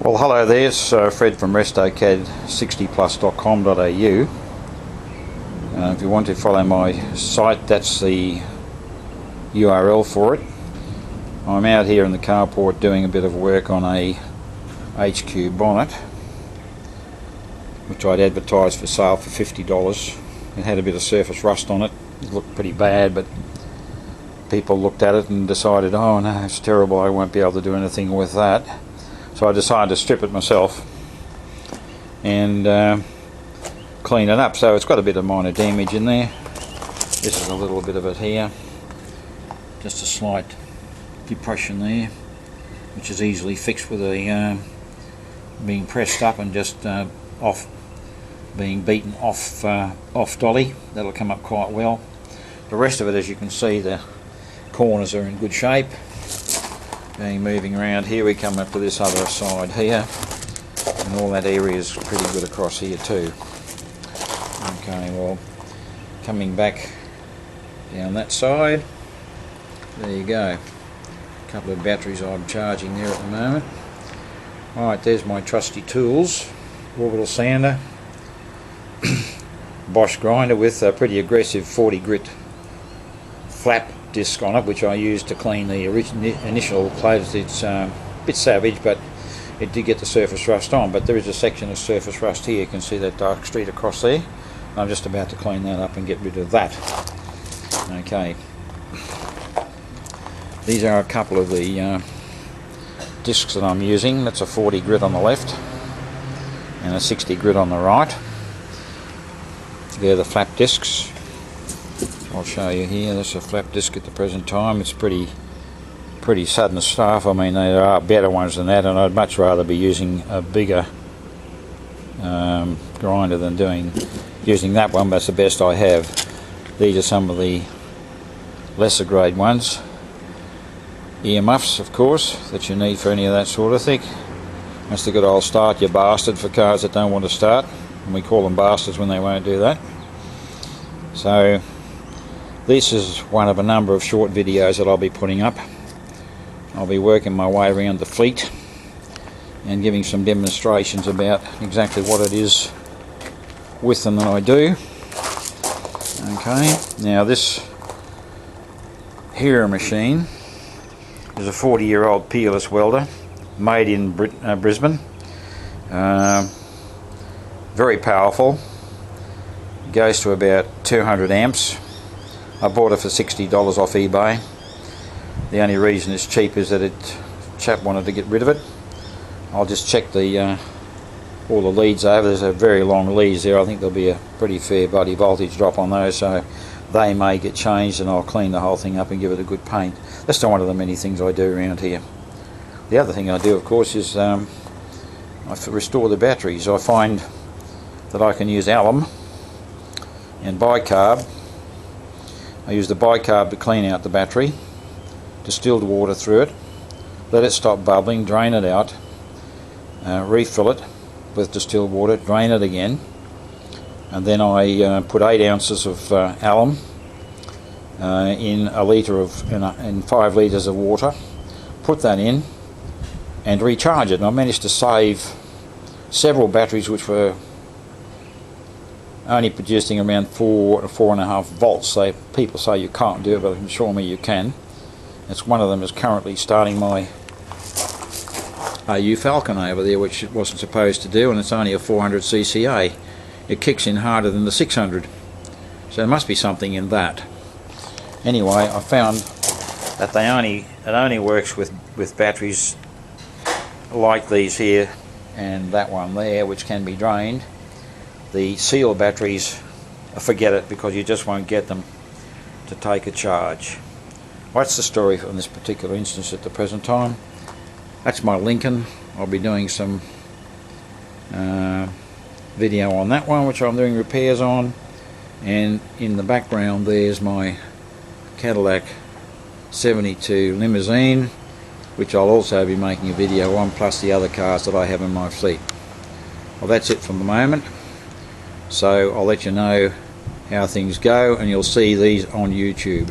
Well, hello there, it's Fred from restocad60plus.com.au. If you want to follow my site, that's the URL for it. I'm out here in the carport doing a bit of work on a HQ bonnet, which I'd advertised for sale for $50. It had a bit of surface rust on it. It looked pretty bad, but people looked at it and decided, oh no, it's terrible, I won't be able to do anything with that. So I decided to strip it myself and clean it up. So it's got a bit of minor damage in there. This is a little bit of it here. Just a slight depression there, which is easily fixed with a being pressed up and just being beaten off dolly. That'll come up quite well. The rest of it, as you can see, the corners are in good shape. Moving around here, we come up to this other side here, and all that area is pretty good across here too. Okay, well, coming back down that side, there you go. A couple of batteries I'm charging there at the moment. Alright, there's my trusty tools. Orbital sander, Bosch grinder with a pretty aggressive 40 grit flap disc on it, which I used to clean the initial clothes. It's a bit savage, but it did get the surface rust on, but there is a section of surface rust here. You can see that dark streak across there. I'm just about to clean that up and get rid of that. Okay, these are a couple of the discs that I'm using. That's a 40 grit on the left and a 60 grit on the right. They're the flap discs. I'll show you here. That's a flap disc at the present time. It's pretty sudden stuff. I mean, there are better ones than that, and I'd much rather be using a bigger grinder than using that one, but it's the best I have. These are some of the lesser grade ones. Earmuffs, of course, that you need for any of that sort of thing. That's the good old start you bastard for cars that don't want to start, and we call them bastards when they won't do that. So this is one of a number of short videos that I'll be putting up. I'll be working my way around the fleet and giving some demonstrations about exactly what it is with them that I do. Okay, now this here machine is a 40-year-old peerless welder made in Brisbane. Very powerful. It goes to about 200 amps. I bought it for $60 off eBay. The only reason it's cheap is that chap wanted to get rid of it. I'll just check all the leads over. There's a very long leads there. I think there'll be a pretty fair body voltage drop on those, so they may get changed, and I'll clean the whole thing up and give it a good paint. That's not one of the many things I do around here. The other thing I do, of course, is I restore the batteries. I find that I can use alum and bicarb. I use the bicarb to clean out the battery, distilled water through it, let it stop bubbling, drain it out, refill it with distilled water, drain it again, and then I put 8 ounces of alum in in 5 litres of water, put that in and recharge it. And I managed to save several batteries which were only producing around 4 to 4.5 volts. So people say you can't do it, but I'm sure you can. It's one of them is currently starting my AU Falcon over there, which it wasn't supposed to do, and it's only a 400 cca. It kicks in harder than the 600, so there must be something in that. Anyway, I found that it only works with batteries like these here and that one there, which can be drained. The seal batteries, forget it, because you just won't get them to take a charge. What's the story on this particular instance at the present time? That's my Lincoln. I'll be doing some video on that one, which I'm doing repairs on, and in the background there's my Cadillac 72 limousine, which I'll also be making a video on, plus the other cars that I have in my fleet. Well, that's it for the moment. So I'll let you know how things go, and you'll see these on YouTube.